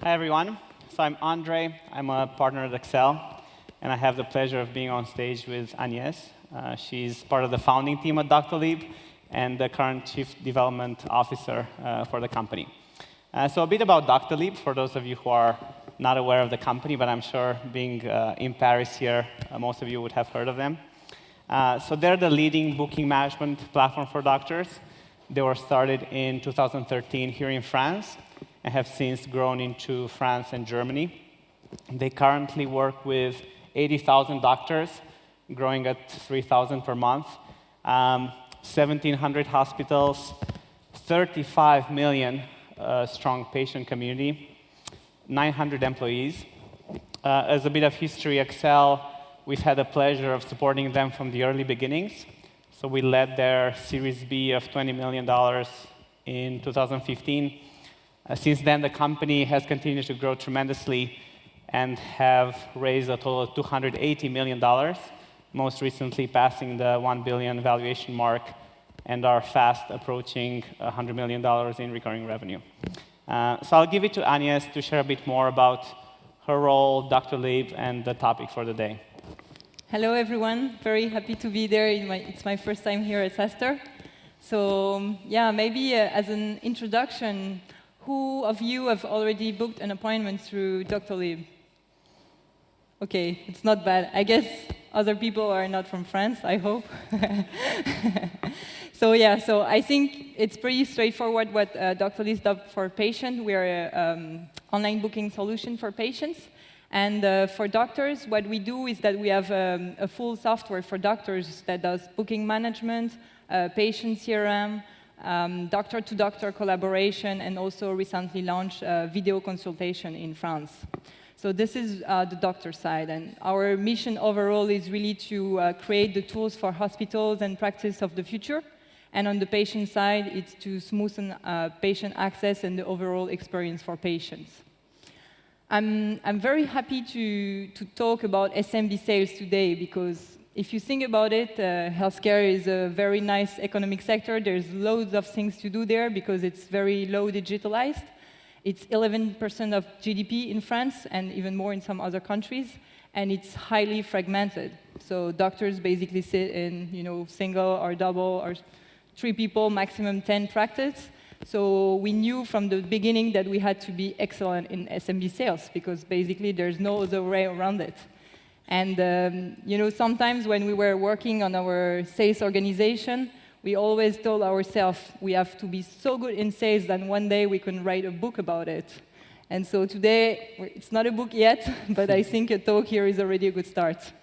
Hi, everyone. So I'm Andrei. I'm a partner at Accel, and I have the pleasure of being on stage with Agnes. She's part of the founding team at Doctolib and the current Chief Development Officer for the company. So a bit about Doctolib, for those of you who are not aware of the company, but I'm sure being in Paris here, most of you would have heard of them. So they're the leading booking management platform for doctors. They were started in 2013 here in France, and have since grown into France and Germany. They currently work with 80,000 doctors, growing at 3,000 per month, 1,700 hospitals, 35 million strong patient community, 900 employees. As a bit of history, Accel, we've had the pleasure of supporting them from the early beginnings. So we led their Series B of $20 million in 2015. Since then, the company has continued to grow tremendously and have raised a total of $280 million, most recently passing the $1 billion valuation mark and are fast approaching $100 million in recurring revenue. So I'll give it to Agnes to share a bit more about her role, Doctolib, and the topic for the day. Hello, everyone. Very happy to be there. It's my first time here at SaaStr. So yeah, maybe as an introduction, who of you have already booked an appointment through Doctolib? OK, it's not bad. I guess other people are not from France, I hope. So yeah, so I think it's pretty straightforward what Doctolib does for patients. We are an online booking solution for patients. And for doctors, what we do is that we have a full software for doctors that does booking management, patient CRM, doctor-to-doctor collaboration, and also recently launched video consultation in France. So this is the doctor side. And our mission overall is really to create the tools for hospitals and practice of the future. And on the patient side, it's to smoothen patient access and the overall experience for patients. I'm very happy to talk about SMB sales today, because if you think about it, healthcare is a very nice economic sector. There's loads of things to do there because it's very low digitalized. It's 11% of GDP in France and even more in some other countries, and it's highly fragmented. So doctors basically sit in single or double or 3 people, maximum 10 practice. So we knew from the beginning that we had to be excellent in SMB sales, because basically there's no other way around it. And sometimes when we were working on our sales organization, we always told ourselves we have to be so good in sales that one day we can write a book about it. And so today, it's not a book yet, but I think a talk here is already a good start.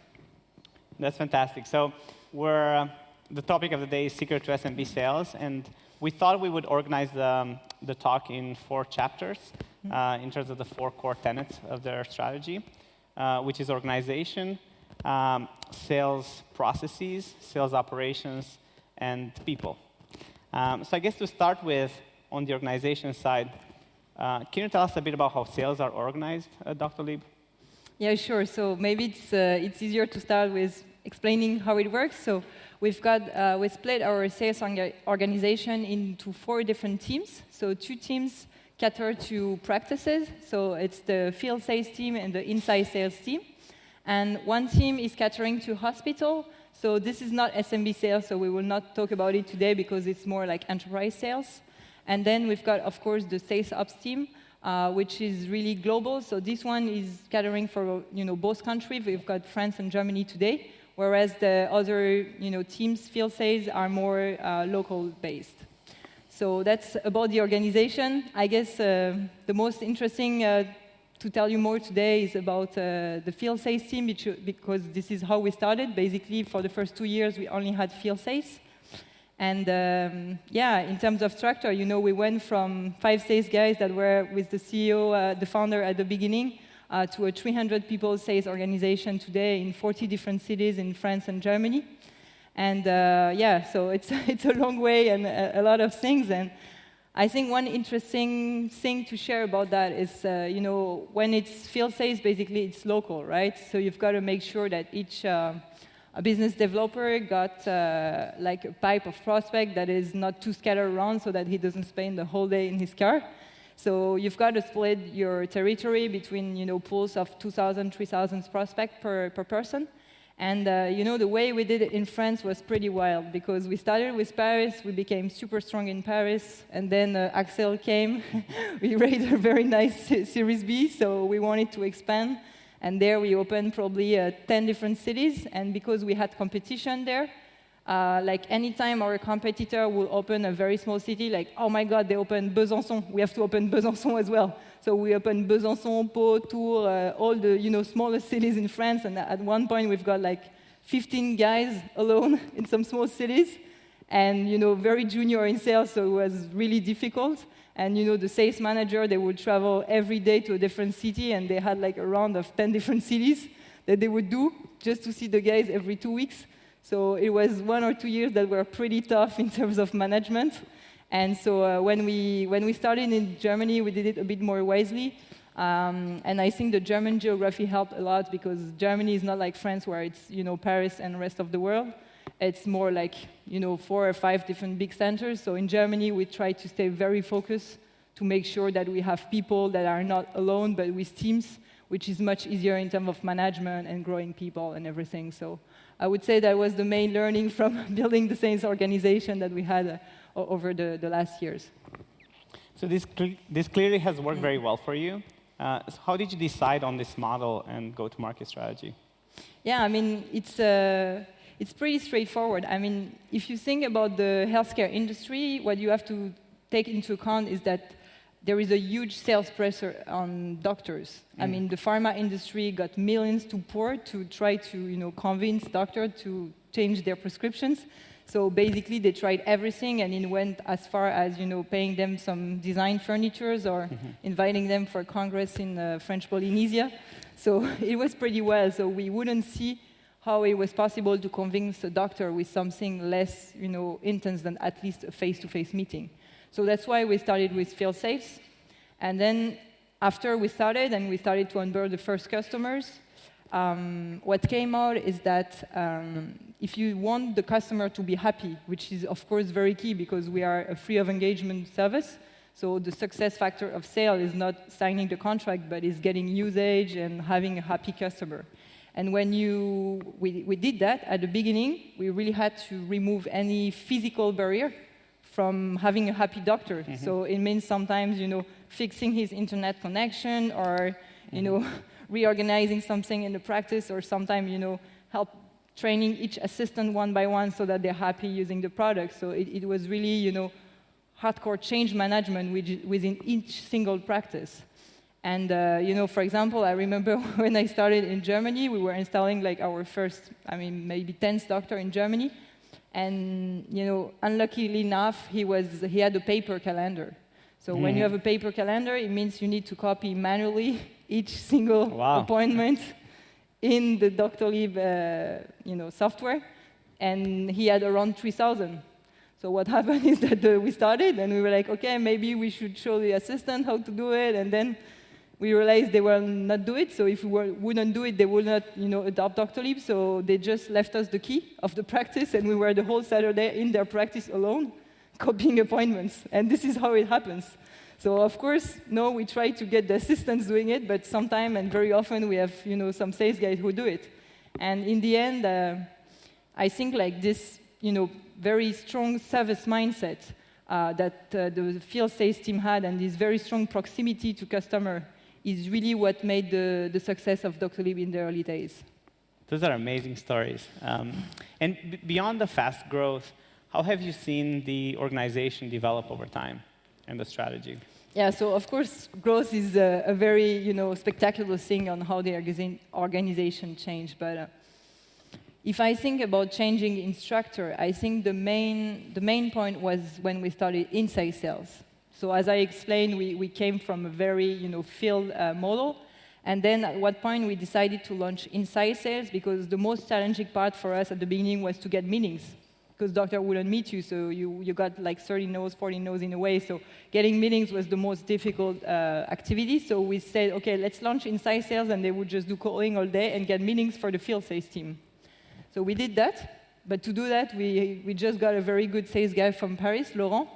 That's fantastic. So the topic of the day is Secret to SMB Sales, and we thought we would organize the talk in 4 chapters in terms of the 4 core tenets of their strategy. Which is organization, sales processes, sales operations, and people. So I guess to start with, on the organization side, can you tell us a bit about how sales are organized at Doctolib? Yeah, sure. So maybe it's easier to start with explaining how it works. So we split our sales organization into 4 different teams. So 2 teams cater to practices, so it's the field sales team and the inside sales team. And 1 team is catering to hospital, so this is not SMB sales, so we will not talk about it today because it's more like enterprise sales. And then we've got, of course, the sales ops team, which is really global, so this one is catering for both countries. We've got France and Germany today, whereas the other teams, field sales, are more local-based. So that's about the organization. I guess the most interesting to tell you more today is about the field sales team, because this is how we started. Basically, for the first 2 years, we only had field sales. And yeah, in terms of structure, we went from 5 sales guys that were with the CEO, the founder at the beginning, to a 300 people sales organization today in 40 different cities in France and Germany. And yeah, so it's a long way and a lot of things. And I think one interesting thing to share about that is, when it's field sales, basically it's local, right? So you've got to make sure that each business developer got like a pipe of prospect that is not too scattered around so that he doesn't spend the whole day in his car. So you've got to split your territory between, pools of 2,000, 3,000 prospects per person. And, the way we did it in France was pretty wild, because we started with Paris, we became super strong in Paris, and then Accel came. We raised a very nice Series B, so we wanted to expand. And there we opened probably 10 different cities, and because we had competition there, like anytime our competitor will open a very small city, like, oh my God, they opened Besançon, we have to open Besançon as well. So we opened Besançon, Pau, Tours, all the smallest cities in France, and at one point we've got like 15 guys alone in some small cities, and very junior in sales, so it was really difficult. And the sales manager, they would travel every day to a different city, and they had like a round of 10 different cities that they would do just to see the guys every 2 weeks. So it was 1 or 2 years that were pretty tough in terms of management. And so when we started in Germany, we did it a bit more wisely. And I think the German geography helped a lot, because Germany is not like France, where it's Paris and the rest of the world. It's more like 4 or 5 different big centers. So in Germany, we try to stay very focused to make sure that we have people that are not alone, but with teams, which is much easier in terms of management and growing people and everything. So I would say that was the main learning from building the sales organization that we had over the last years. So this clearly has worked very well for you. So how did you decide on this model and go-to-market strategy? Yeah, I mean, it's pretty straightforward. I mean, if you think about the healthcare industry, what you have to take into account is that there is a huge sales pressure on doctors. I mean, the pharma industry got millions to pour to try to, convince doctors to change their prescriptions. So basically, they tried everything, and it went as far as, paying them some design furnitures or inviting them for a congress in French Polynesia. So it was pretty well. So we wouldn't see how it was possible to convince a doctor with something less, intense than at least a face-to-face meeting. So that's why we started with field sales. And then after we started to onboard the first customers, what came out is that if you want the customer to be happy, which is of course very key because we are a free of engagement service, so the success factor of sale is not signing the contract, but is getting usage and having a happy customer. And when we did that at the beginning, we really had to remove any physical barrier from having a happy doctor. So it means sometimes, fixing his internet connection, or, reorganizing something in the practice, or sometimes, help training each assistant one by one so that they're happy using the product. So it was really, hardcore change management within each single practice. And, for example, I remember when I started in Germany, we were installing like our first, maybe 10th doctor in Germany. And, unluckily enough, he had a paper calendar. So when you have a paper calendar, it means you need to copy manually each single appointment in the Doctolib, software. And he had around 3,000. So what happened is that we started, and we were like, okay, maybe we should show the assistant how to do it. And then we realized they will not do it. So if we wouldn't do it, they would not, adopt Doctolib. So they just left us the key of the practice, and we were the whole Saturday in their practice alone, copying appointments. And this is how it happens. So of course, we try to get the assistants doing it, but sometimes and very often we have, some sales guys who do it. And in the end, I think like this, very strong service mindset that the field sales team had, and this very strong proximity to customer, is really what made the success of Doctolib in the early days. Those are amazing stories. And beyond the fast growth, how have you seen the organization develop over time and the strategy? Yeah, so of course, growth is a very spectacular thing on how the organization changed. But if I think about changing in structure, I think the main point was when we started inside sales. So as I explained, we came from a very field model. And then at what point we decided to launch inside sales, because the most challenging part for us at the beginning was to get meetings, because doctor wouldn't meet you, so you got like 30 no's, 40 no's in a way. So getting meetings was the most difficult activity. So we said, okay, let's launch inside sales, and they would just do calling all day and get meetings for the field sales team. So we did that, but to do that, we just got a very good sales guy from Paris, Laurent.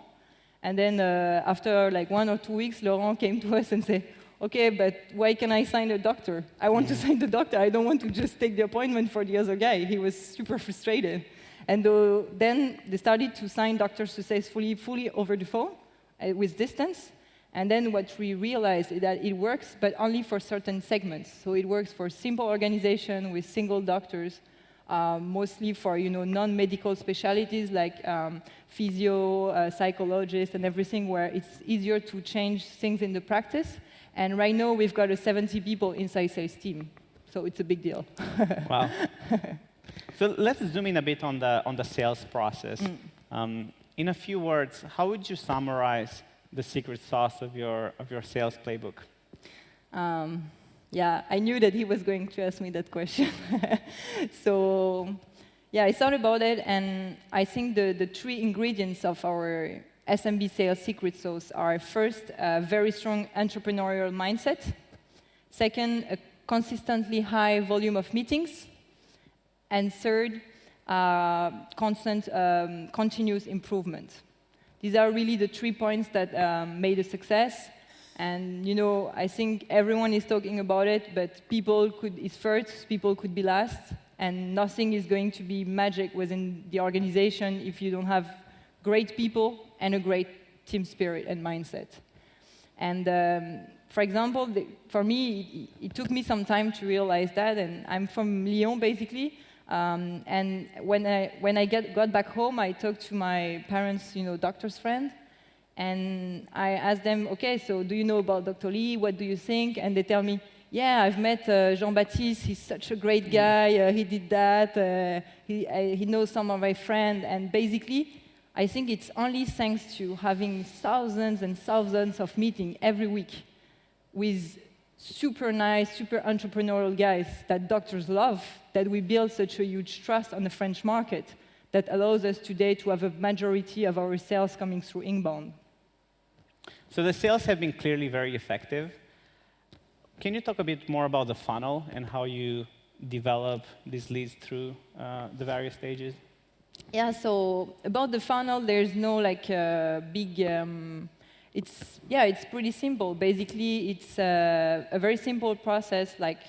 And then after like 1 or 2 weeks, Laurent came to us and said, okay, but why can I sign a doctor? I want to sign the doctor. I don't want to just take the appointment for the other guy. He was super frustrated. And then they started to sign doctors successfully, fully over the phone, with distance. And then what we realized is that it works, but only for certain segments. So it works for simple organization with single doctors, mostly for non-medical specialties like physio, psychologists, and everything, where it's easier to change things in the practice. And right now, we've got 70 people inside sales team. So it's a big deal. Wow. So let's zoom in a bit on the sales process. In a few words, how would you summarize the secret sauce of your sales playbook? Yeah, I knew that he was going to ask me that question. So yeah, I thought about it, and I think the 3 ingredients of our SMB sales secret sauce are: first, a very strong entrepreneurial mindset; second, a consistently high volume of meetings; and third, constant, continuous improvement. These are really the 3 points that made a success. And I think everyone is talking about it, but people is first, people could be last, and nothing is going to be magic within the organization if you don't have great people and a great team spirit and mindset. And for example, for me, it took me some time to realize that, and I'm from Lyon, basically. And when I got back home, I talked to my parents' doctor's friend, and I asked them, okay, so do you know about Doctolib? What do you think? And they tell me, yeah, I've met Jean-Baptiste. He's such a great guy. He did that. He knows some of my friends. And basically, I think it's only thanks to having thousands and thousands of meetings every week with super nice, super entrepreneurial guys that doctors love, that we build such a huge trust on the French market that allows us today to have a majority of our sales coming through inbound. So the sales have been clearly very effective. Can you talk a bit more about the funnel and how you develop these leads through the various stages? Yeah, so about the funnel, there's no big... it's pretty simple. Basically, it's a very simple process like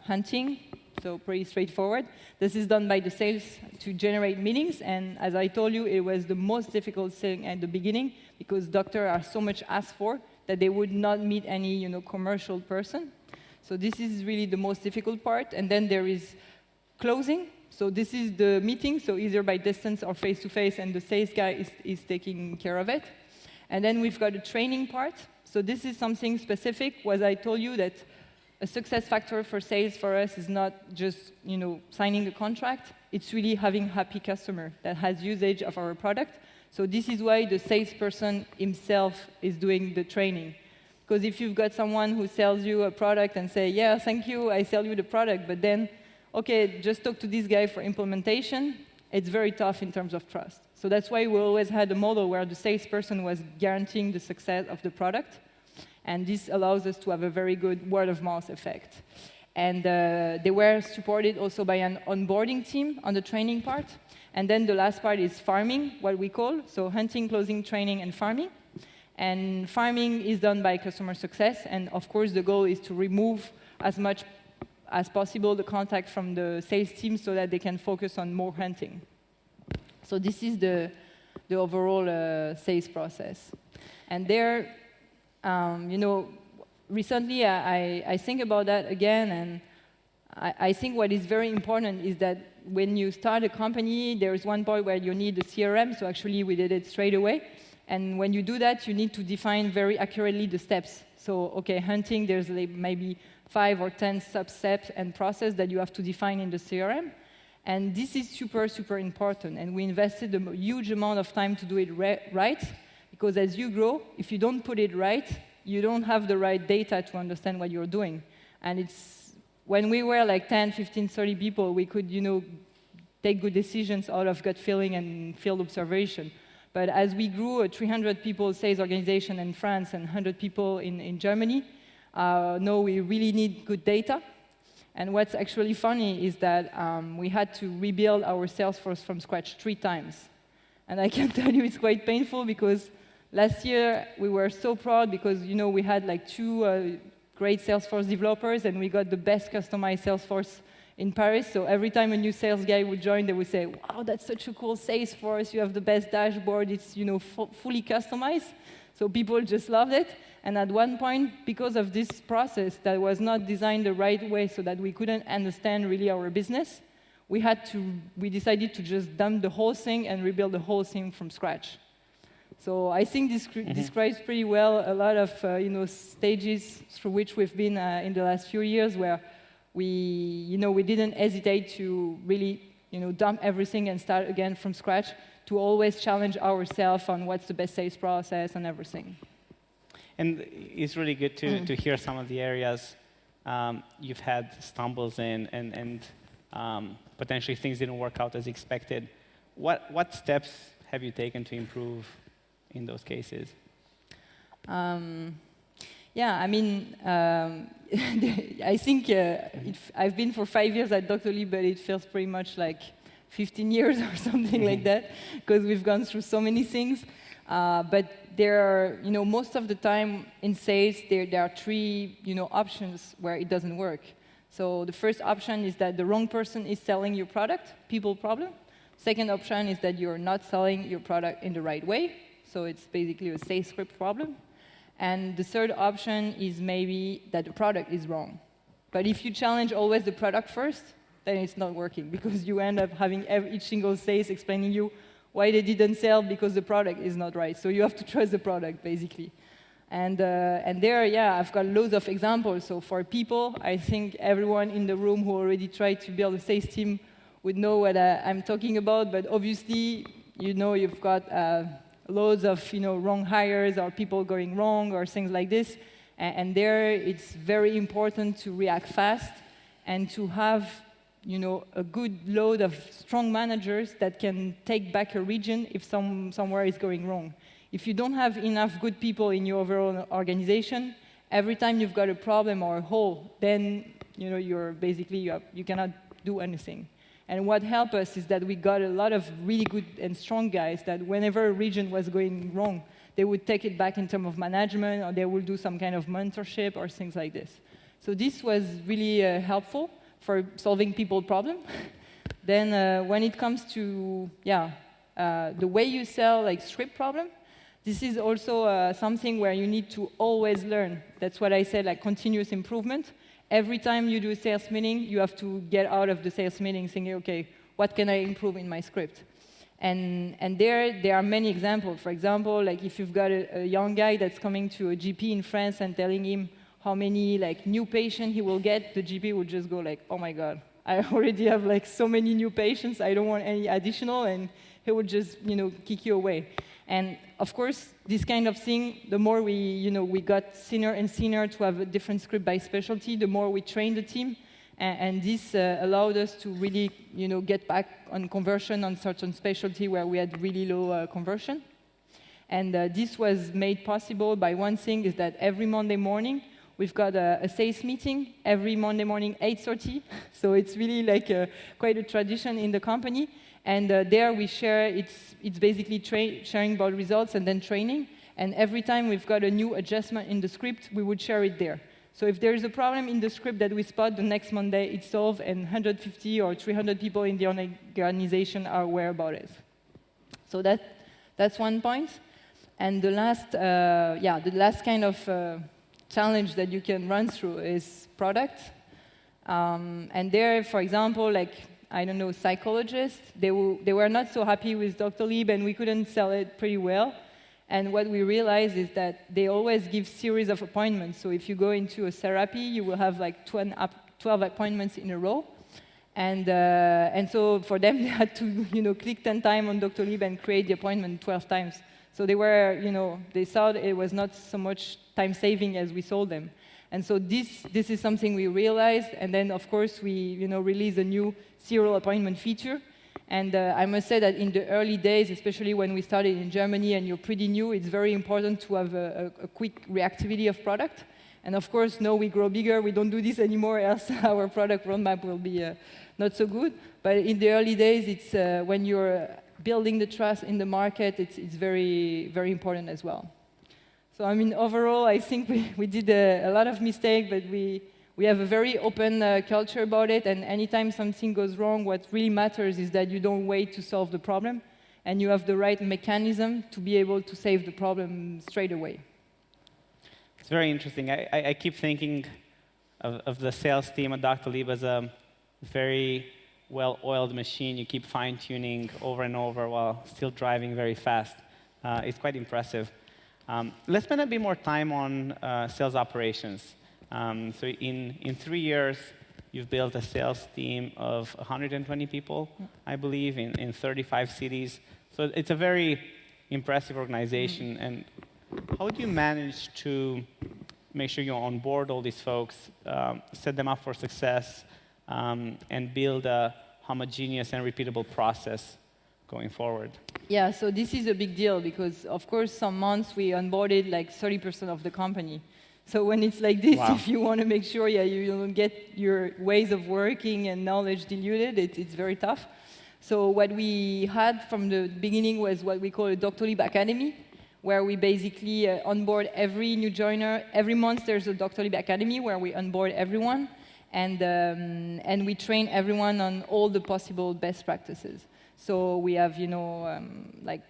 hunting, so pretty straightforward. This is done by the sales to generate meetings, and as I told you, it was the most difficult thing at the beginning because doctors are so much asked for that they would not meet any commercial person. So this is really the most difficult part, and then there is closing. So this is the meeting, so either by distance or face-to-face, and the sales guy is taking care of it. And then we've got a training part. So this is something specific, was I told you that a success factor for sales for us is not just signing a contract, it's really having happy customer that has usage of our product. So this is why the salesperson himself is doing the training. Because if you've got someone who sells you a product and say, yeah, thank you, I sell you the product, but then okay, just talk to this guy for implementation, it's very tough in terms of trust. So that's why we always had a model where the salesperson was guaranteeing the success of the product, and this allows us to have a very good word-of-mouth effect. And they were supported also by an onboarding team on the training part. And then the last part is farming, what we call, so hunting, closing, training, and farming. And farming is done by customer success, and of course the goal is to remove as much as possible the contact from the sales team so that they can focus on more hunting. So this is the overall sales process. And there, recently I think about that again, and I think what is very important is that when you start a company, there is one point where you need a CRM, so actually we did it straight away. And when you do that, you need to define very accurately the steps. So, okay, hunting, there's maybe 5 or 10 sub-steps and process that you have to define in the CRM. And this is super, super important. And we invested a huge amount of time to do it right, because as you grow, if you don't put it right, you don't have the right data to understand what you're doing. And it's when we were like 10, 15, 30 people, we could, take good decisions out of gut feeling and field observation. But as we grew a 300 people sales organization in France and 100 people in Germany, now we really need good data. And what's actually funny is that we had to rebuild our sales force from scratch 3 times. And I can tell you it's quite painful because Last year, we were so proud because, we had like 2 great Salesforce developers, and we got the best customized Salesforce in Paris. So every time a new sales guy would join, they would say, wow, that's such a cool Salesforce. You have the best dashboard. It's, fully customized. So people just loved it. And at one point, because of this process that was not designed the right way so that we couldn't understand really our business, we decided to just dump the whole thing and rebuild the whole thing from scratch. So I think this describes pretty well a lot of stages through which we've been in the last few years, where we didn't hesitate to really dump everything and start again from scratch, to always challenge ourselves on what's the best sales process and everything. And it's really good to hear some of the areas you've had stumbles in, and potentially things didn't work out as expected. What steps have you taken to improve in those cases? Yeah, I mean, I think I've been for 5 years at Doctolib, but it feels pretty much like 15 years or something like that, because we've gone through so many things. But there are, most of the time in sales, there are 3, options where it doesn't work. So the first option is that the wrong person is selling your product, people problem. Second option is that you're not selling your product in the right way. So it's basically a sales script problem. And the third option is maybe that the product is wrong. But if you challenge always the product first, then it's not working, because you end up having each single sales explaining you why they didn't sell because the product is not right. So you have to trust the product, basically. And there, I've got loads of examples. So for people, I think everyone in the room who already tried to build a sales team would know what I'm talking about. But obviously, you've got loads of wrong hires or people going wrong or things like this. And there, it's very important to react fast and to have a good load of strong managers that can take back a region if somewhere is going wrong. If you don't have enough good people in your overall organization, every time you've got a problem or a hole, then you're basically you cannot do anything. And what helped us is that we got a lot of really good and strong guys that whenever a region was going wrong, they would take it back in terms of management, or they would do some kind of mentorship or things like this. So this was really helpful for solving people problem. Then when it comes to the way you sell, like script problem, this is also something where you need to always learn. That's what I said, like continuous improvement. Every time you do a sales meeting, you have to get out of the sales meeting thinking, okay, what can I improve in my script? And there are many examples. For example, like if you've got a young guy that's coming to a GP in France and telling him how many new patients he will get, the GP would just go like, oh my God, I already have so many new patients, I don't want any additional, and he would just kick you away. And of course, this kind of thing, the more we got senior and senior to have a different script by specialty, the more we trained the team. And this allowed us to really get back on conversion on certain specialty where we had really low conversion. And this was made possible by one thing, is that every Monday morning, we've got a sales meeting every Monday morning, 8:30. So it's really quite a tradition in the company. And there we share, it's basically sharing about results and then training. And every time we've got a new adjustment in the script, we would share it there. So if there's a problem in the script that we spot, the next Monday it's solved, and 150 or 300 people in the organization are aware about it. So that's one point. And the last kind of challenge that you can run through is product. And there, for example, psychologists, they were not so happy with Doctolib, and we couldn't sell it pretty well. And what we realized is that they always give series of appointments. So if you go into a therapy, you will have 12 appointments in a row. And so for them, they had to click 10 times on Doctolib and create the appointment 12 times. So they thought it was not so much time saving as we sold them. And so this is something we realized. And then, of course, we released a new serial appointment feature. And I must say that in the early days, especially when we started in Germany and you're pretty new, it's very important to have a quick reactivity of product. And of course, now we grow bigger, we don't do this anymore, else our product roadmap will be not so good. But in the early days, it's when you're building the trust in the market, it's very, very important as well. So I mean, overall, I think we did a lot of mistakes, but we have a very open culture about it, and anytime something goes wrong, what really matters is that you don't wait to solve the problem, and you have the right mechanism to be able to save the problem straight away. It's very interesting. I keep thinking of the sales team at Doctolib as a very well-oiled machine. You keep fine-tuning over and over while still driving very fast. It's quite impressive. Let's spend a bit more time on sales operations. So in 3 years, you've built a sales team of 120 people, I believe, in 35 cities. So it's a very impressive organization. And how do you manage to make sure you onboard all these folks, set them up for success, and build a homogeneous and repeatable process going forward? Yeah, so this is a big deal because, of course, some months we onboarded like 30% of the company. So when it's like this, wow. If you want to make sure you don't get your ways of working and knowledge diluted, it's very tough. So what we had from the beginning was what we call a Doctolib Academy, where we basically onboard every new joiner. Every month there's a Doctolib Academy where we onboard everyone, and we train everyone on all the possible best practices. So we have, like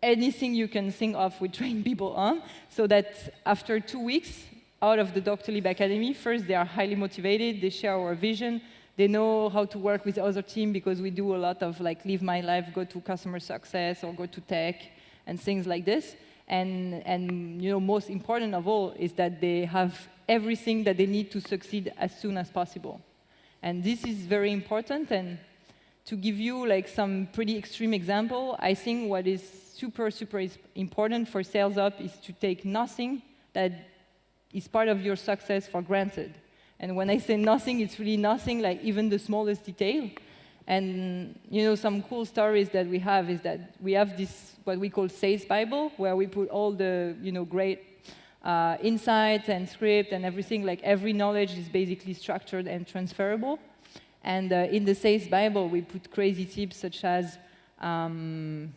anything you can think of, we train people on, so that after 2 weeks out of the Doctolib Academy, first they are highly motivated, they share our vision, they know how to work with other teams because we do a lot of like live my life, go to customer success or go to tech and things like this. And most important of all is that they have everything that they need to succeed as soon as possible. And this is very important. And to give you like some pretty extreme example, I think what is super important for sales up is to take nothing that is part of your success for granted. And when I say nothing, it's really nothing, like even the smallest detail. And some cool stories that we have is that we have this what we call Sales Bible, where we put all the great insights and script and everything. Like every knowledge is basically structured and transferable. And in the Sales Bible, we put crazy tips such as, for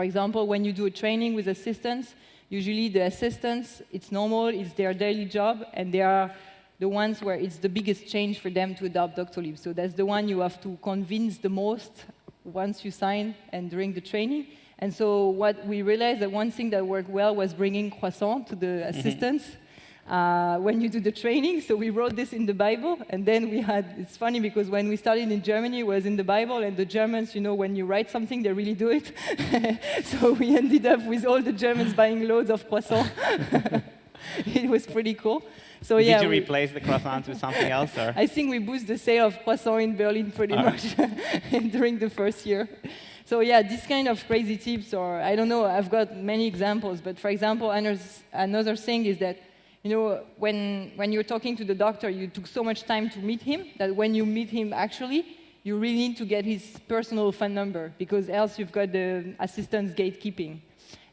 example, when you do a training with assistants, usually the assistants, it's normal, it's their daily job, and they are the ones where it's the biggest change for them to adopt Doctolib. So that's the one you have to convince the most once you sign and during the training. And so what we realized that one thing that worked well was bringing croissant to the assistants when you do the training. So we wrote this in the Bible, and then it's funny because when we started in Germany, it was in the Bible, and the Germans, when you write something, they really do it. So we ended up with all the Germans buying loads of croissant. It was pretty cool. So Did you replace the croissants with something else? Or? I think we boosted the sale of croissant in Berlin pretty much during the first year. So yeah, this kind of crazy tips, or I don't know, I've got many examples, but for example, another thing is that when you're talking to the doctor, you took so much time to meet him that when you meet him actually, you really need to get his personal phone number because else you've got the assistant's gatekeeping.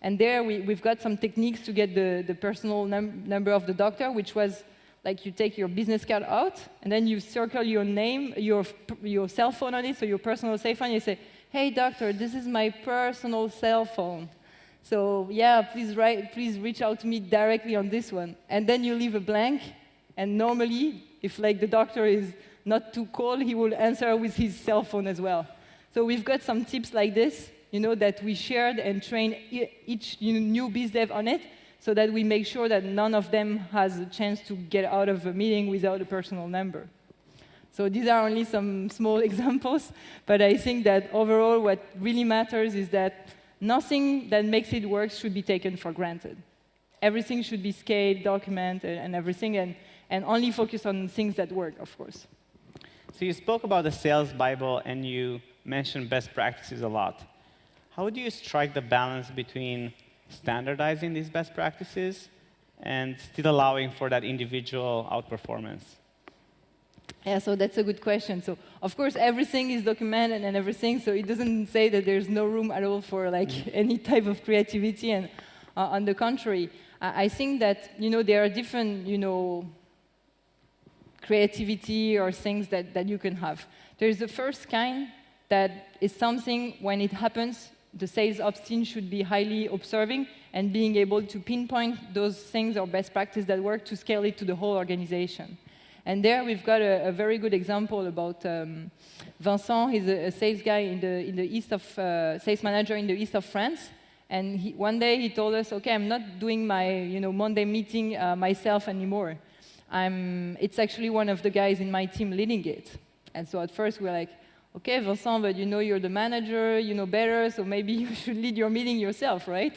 And there we've got some techniques to get the personal number of the doctor, which was like you take your business card out and then you circle your name, your cell phone on it, so your personal cell phone, you say, "Hey doctor, this is my personal cell phone. So yeah, please reach out to me directly on this one." And then you leave a blank, and normally, if like the doctor is not too cold, he will answer with his cell phone as well. So we've got some tips like this, that we shared and trained each new biz dev on it, so that we make sure that none of them has a chance to get out of a meeting without a personal number. So these are only some small examples, but I think that overall what really matters is that nothing that makes it work should be taken for granted. Everything should be scaled, documented, and everything, and only focus on things that work, of course. So you spoke about the Sales Bible, and you mentioned best practices a lot. How do you strike the balance between standardizing these best practices and still allowing for that individual outperformance? Yeah, so that's a good question. So, of course, everything is documented and everything, so it doesn't say that there's no room at all for any type of creativity, and on the contrary, I think that, there are different, creativity or things that you can have. There's the first kind, that is something, when it happens, the sales ops team should be highly observing and being able to pinpoint those things or best practice that work to scale it to the whole organization. And there we've got a very good example about Vincent. He's a sales guy in the east of, sales manager in the east of France. And one day he told us, okay, I'm not doing my Monday meeting myself anymore. It's actually one of the guys in my team leading it. And so at first we're like, okay, Vincent, but you're the manager, you know better, so maybe you should lead your meeting yourself, right?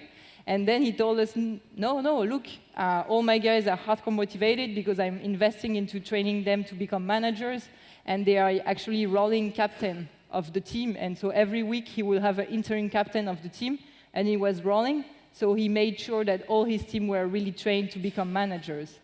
And then he told us, no, look, all my guys are hardcore motivated because I'm investing into training them to become managers, and they are actually rolling captain of the team. And so every week he will have an interim captain of the team, and he was rolling, so he made sure that all his team were really trained to become managers.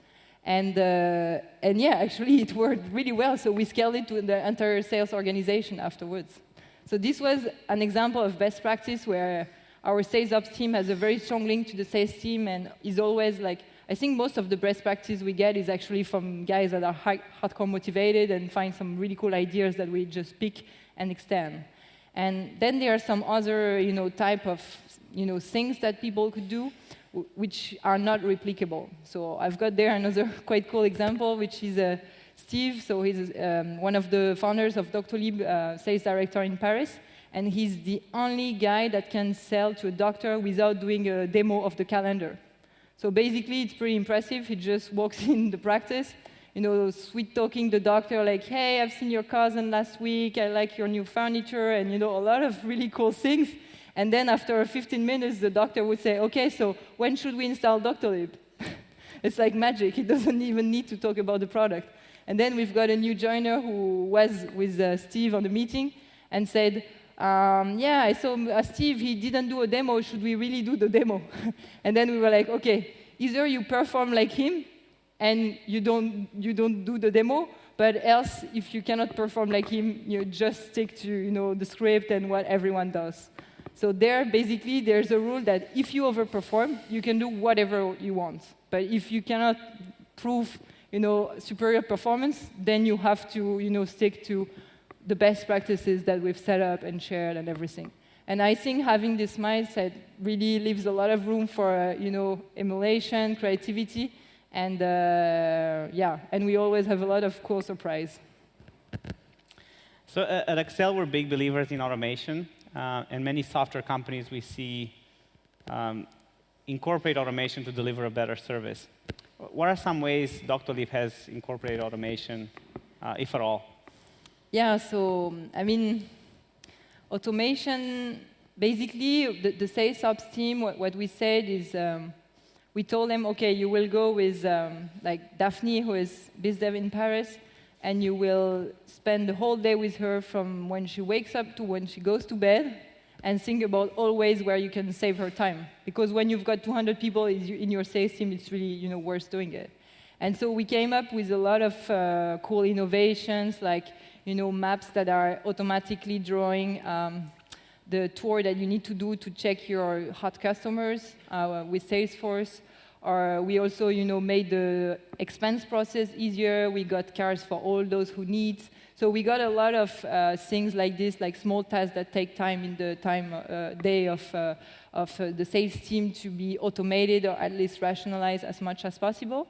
And yeah, actually it worked really well, so we scaled it to the entire sales organization afterwards. So this was an example of best practice where our sales ops team has a very strong link to the sales team and is always like, I think most of the best practice we get is actually from guys that are hardcore motivated and find some really cool ideas that we just pick and extend. And then there are some other, type of, things that people could do which are not replicable. So I've got there another quite cool example, which is Steve. So he's one of the founders of Doctolib, sales director in Paris. And he's the only guy that can sell to a doctor without doing a demo of the calendar. So basically, it's pretty impressive. He just walks in the practice, sweet-talking the doctor, like, hey, I've seen your cousin last week, I like your new furniture, and, a lot of really cool things. And then after 15 minutes, the doctor would say, okay, so when should we install Doctolib? It's like magic. He doesn't even need to talk about the product. And then we've got a new joiner who was with Steve on the meeting and said, yeah, I saw Steve, he didn't do a demo, should we really do the demo? And then we were like, okay, either you perform like him and you don't do the demo, but else, if you cannot perform like him, you just stick to the script and what everyone does. So basically, there's a rule that if you overperform, you can do whatever you want. But if you cannot prove superior performance, then you have to stick to the best practices that we've set up and shared and everything. And I think having this mindset really leaves a lot of room for, emulation, creativity, and and we always have a lot of cool surprise. So at Accel, we're big believers in automation, and many software companies we see incorporate automation to deliver a better service. What are some ways Doctolib has incorporated automation, if at all? Yeah, so, automation, basically, the sales ops team, what we said is, we told them, okay, you will go with, like, Daphne, who is biz dev in Paris, and you will spend the whole day with her from when she wakes up to when she goes to bed, and think about all ways where you can save her time. Because when you've got 200 people in your sales team, it's really, worth doing it. And so we came up with a lot of cool innovations, like, maps that are automatically drawing the tour that you need to do to check your hot customers with Salesforce. Or we also, made the expense process easier. We got cars for all those who need. So we got a lot of things like this, like small tasks that take time in the day of the sales team to be automated or at least rationalized as much as possible.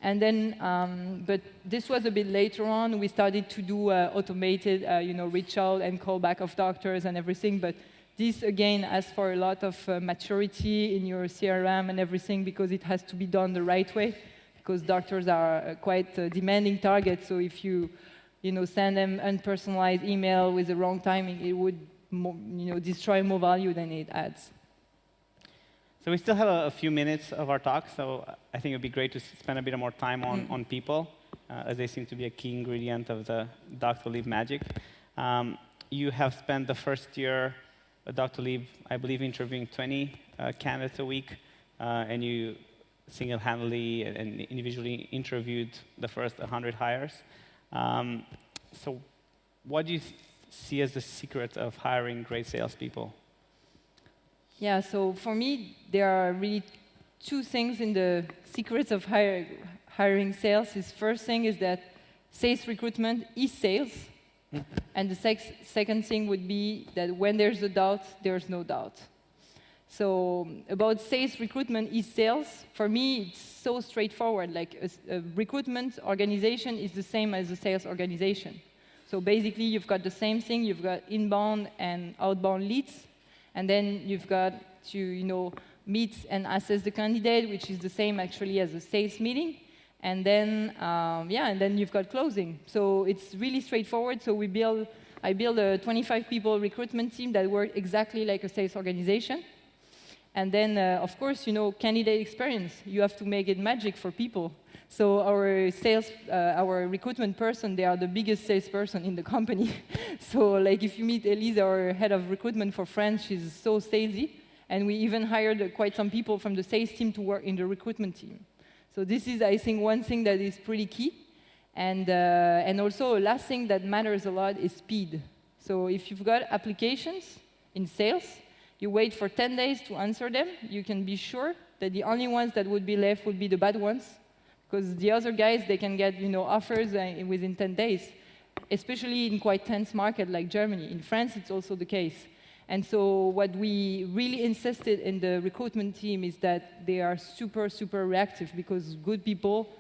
And then, but this was a bit later on. We started to do automated, reach out and callback of doctors and everything. But this, again, asks for a lot of maturity in your CRM and everything because it has to be done the right way because doctors are quite demanding targets. So if you send them unpersonalized email with the wrong timing, it would destroy more value than it adds. So we still have a few minutes of our talk, so I think it would be great to spend a bit more time on people, as they seem to be a key ingredient of the Doctolib magic. You have spent the first year at Doctolib, I believe, interviewing 20 candidates a week, and you single-handedly and individually interviewed the first 100 hires. So what do you see as the secret of hiring great salespeople? Yeah, so for me, there are really two things in the secrets of hiring sales. First thing is that sales recruitment is sales. And the second thing would be that when there's a doubt, there's no doubt. So about sales recruitment is sales. For me, it's so straightforward. Like a recruitment organization is the same as a sales organization. So basically, you've got the same thing. You've got inbound and outbound leads. And then you've got to meet and assess the candidate, which is the same actually as a sales meeting. And then, and then you've got closing. So it's really straightforward. So I build a 25 people recruitment team that work exactly like a sales organization. And then, of course, candidate experience. You have to make it magic for people. So our recruitment person, they are the biggest salesperson in the company. So like if you meet Elise, our head of recruitment for France, she's so salesy. And we even hired quite some people from the sales team to work in the recruitment team. So this is, I think, one thing that is pretty key. And also, last thing that matters a lot is speed. So if you've got applications in sales, you wait for 10 days to answer them, you can be sure that the only ones that would be left would be the bad ones. Because the other guys, they can get offers within 10 days, especially in quite tense market like Germany. In France, it's also the case. And so what we really insisted in the recruitment team is that they are super, super reactive because good people,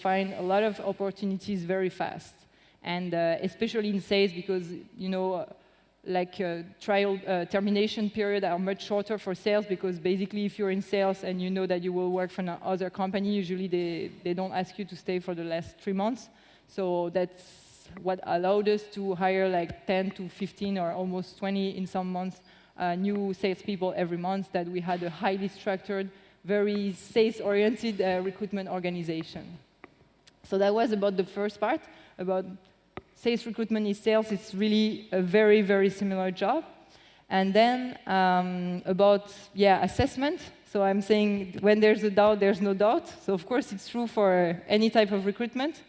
find a lot of opportunities very fast. And especially in sales because, trial termination period are much shorter for sales because basically if you're in sales and you know that you will work for another company, usually they don't ask you to stay for the last 3 months. So that's what allowed us to hire like 10 to 15 or almost 20 in some months new salespeople every month, that we had a highly structured, very sales-oriented recruitment organization. So that was about the first part, about sales recruitment is sales. It's really a very, very similar job. And then about assessment. So I'm saying when there's a doubt, there's no doubt. So of course it's true for any type of recruitment.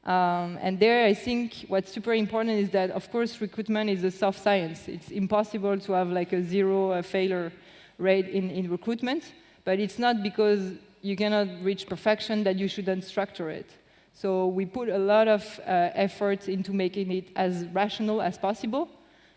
And there, I think what's super important is that, of course, recruitment is a soft science. It's impossible to have like a zero failure rate in recruitment, but it's not because you cannot reach perfection that you shouldn't structure it. So we put a lot of effort into making it as rational as possible.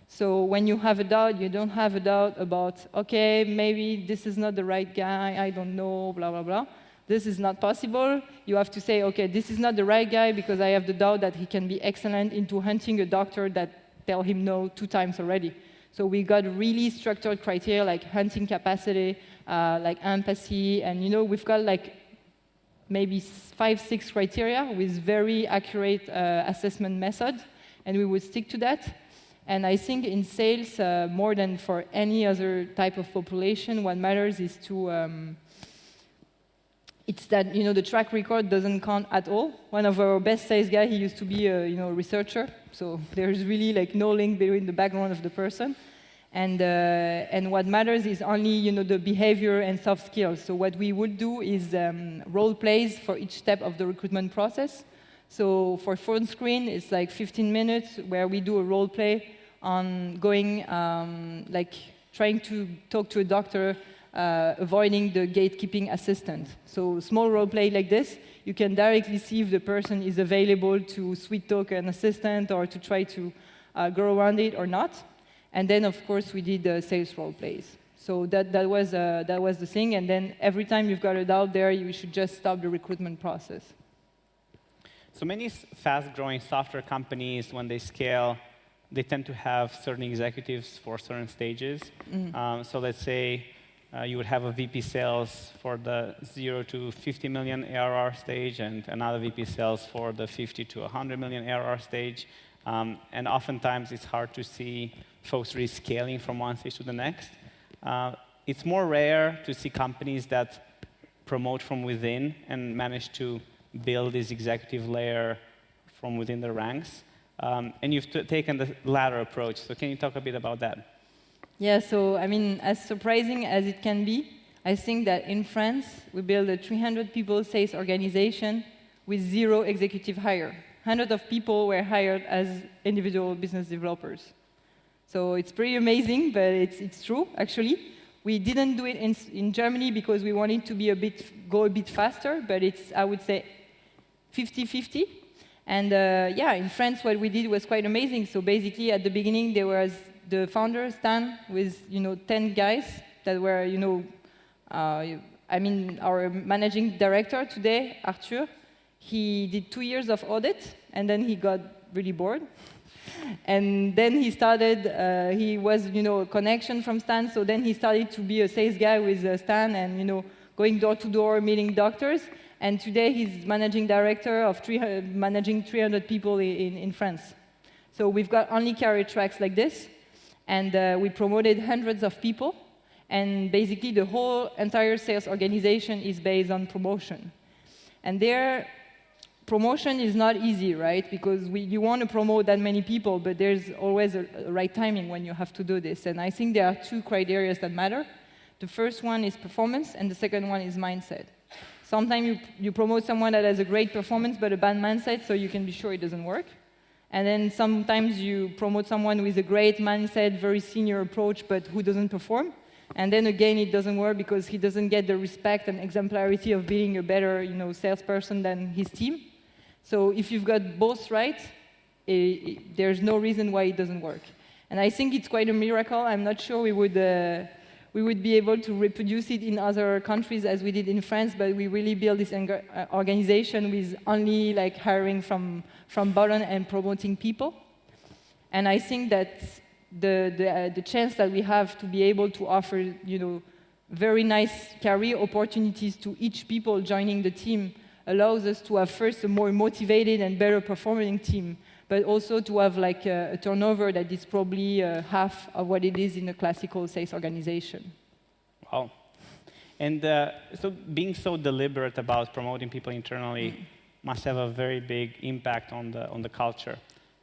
So when you have a doubt, you don't have a doubt about, okay, maybe this is not the right guy, I don't know, blah, blah, blah. This is not possible. You have to say, okay, this is not the right guy because I have the doubt that he can be excellent into hunting a doctor that tell him no 2 times already. So we got really structured criteria like hunting capacity, like empathy, and we've got like maybe 5, 6 criteria with very accurate assessment methods, and we would stick to that. And I think in sales, more than for any other type of population, what matters is to it's that the track record doesn't count at all. One of our best sales guys, he used to be a researcher, so there's really like no link between the background of the person. And what matters is only the behavior and soft skills. So what we would do is role plays for each step of the recruitment process. So for phone screen, it's like 15 minutes where we do a role play on going like trying to talk to a doctor. Avoiding the gatekeeping assistant. So small role play like this, you can directly see if the person is available to sweet talk an assistant or to try to go around it or not. And then, of course, we did sales role plays. So that was the thing. And then every time you've got a doubt there, you should just stop the recruitment process. So many fast-growing software companies, when they scale, they tend to have certain executives for certain stages. So let's say you would have a VP sales for the 0 to 50 million ARR stage and another VP sales for the 50 to 100 million ARR stage. And oftentimes, it's hard to see folks really scaling from one stage to the next. It's more rare to see companies that promote from within and manage to build this executive layer from within the ranks. And you've taken the latter approach. So can you talk a bit about that? Yeah, so I mean, as surprising as it can be, I think that in France, we built a 300 people sales organization with 0 executive hire. 100 of people were hired as individual business developers. So it's pretty amazing, but it's true, actually. We didn't do it in Germany because we wanted to be go a bit faster, but it's, I would say, 50-50. And yeah, in France, what we did was quite amazing. So basically, at the beginning, there was the founder, Stan, with 10 guys that were, I mean, our managing director today, Arthur, he did 2 years of audit, and then he got really bored. And then he started, he was, a connection from Stan, so then he started to be a sales guy with Stan and, going door to door, meeting doctors. And today he's managing director of managing 300 people in France. So we've got only career tracks like this, and we promoted hundreds of people. And basically the whole entire sales organization is based on promotion. And there, promotion is not easy, right? Because you want to promote that many people, but there's always a right timing when you have to do this. And I think there are 2 criteria that matter. The first one is performance, and the second one is mindset. Sometimes you promote someone that has a great performance but a bad mindset, so you can be sure it doesn't work. And then sometimes you promote someone with a great mindset, very senior approach, but who doesn't perform. And then again, it doesn't work because he doesn't get the respect and exemplarity of being a better, salesperson than his team. So if you've got both right, there's no reason why it doesn't work. And I think it's quite a miracle. I'm not sure we would be able to reproduce it in other countries as we did in France, but we really built this organization with only hiring from bottom and promoting people. And I think that the chance that we have to be able to offer, very nice career opportunities to each people joining the team allows us to have first a more motivated and better performing team, but also to have a turnover that is probably half of what it is in a classical sales organization. Wow. And so being so deliberate about promoting people internally must have a very big impact on the culture.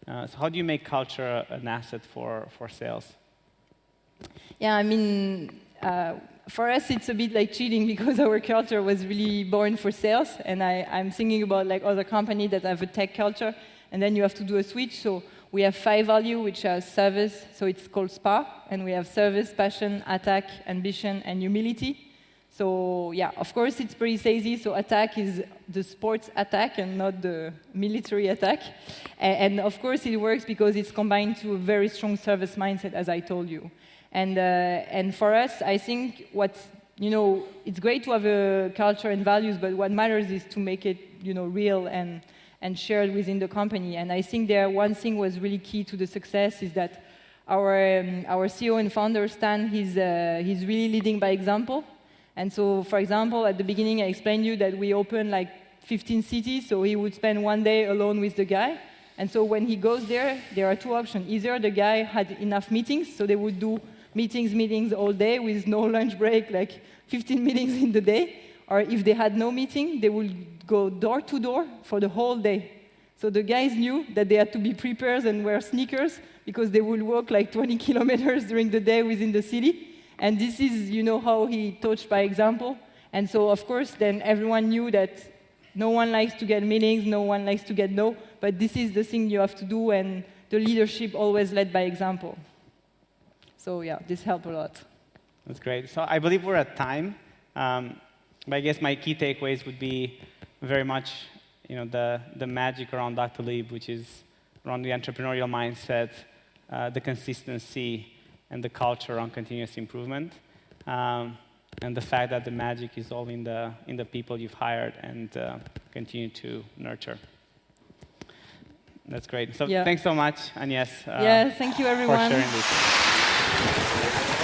So how do you make culture an asset for sales? Yeah, I mean, for us, it's a bit like cheating because our culture was really born for sales. And I'm thinking about other companies that have a tech culture, and then you have to do a switch. So we have 5 values, which are service, so it's called SPA, and we have service, passion, attack, ambition, and humility. So yeah, of course, it's pretty salesy. So attack is the sports attack and not the military attack. And of course, it works because it's combined to a very strong service mindset, as I told you. And for us, I think it's great to have a culture and values, but what matters is to make it, real and shared within the company. And I think one thing was really key to the success is that our CEO and founder, Stan, he's really leading by example. And so, for example, at the beginning, I explained to you that we opened 15 cities, so he would spend 1 day alone with the guy. And so when he goes there are 2 options. Either the guy had enough meetings, so they would do meetings all day with no lunch break, 15 meetings in the day. Or if they had no meeting, they would go door to door for the whole day. So the guys knew that they had to be prepared and wear sneakers because they would walk 20 kilometers during the day within the city. And this is, how he taught by example. And so, of course, then everyone knew that no one likes to get meetings, no one likes to get no, but this is the thing you have to do, and the leadership always led by example. So yeah, this helped a lot. That's great. So I believe we're at time. But I guess my key takeaways would be very much, the magic around Doctolib, which is around the entrepreneurial mindset, the consistency, and the culture on continuous improvement, and the fact that the magic is all in the people you've hired and continue to nurture. That's great. So Thanks so much, Agnes, thank you, everyone, for sharing this.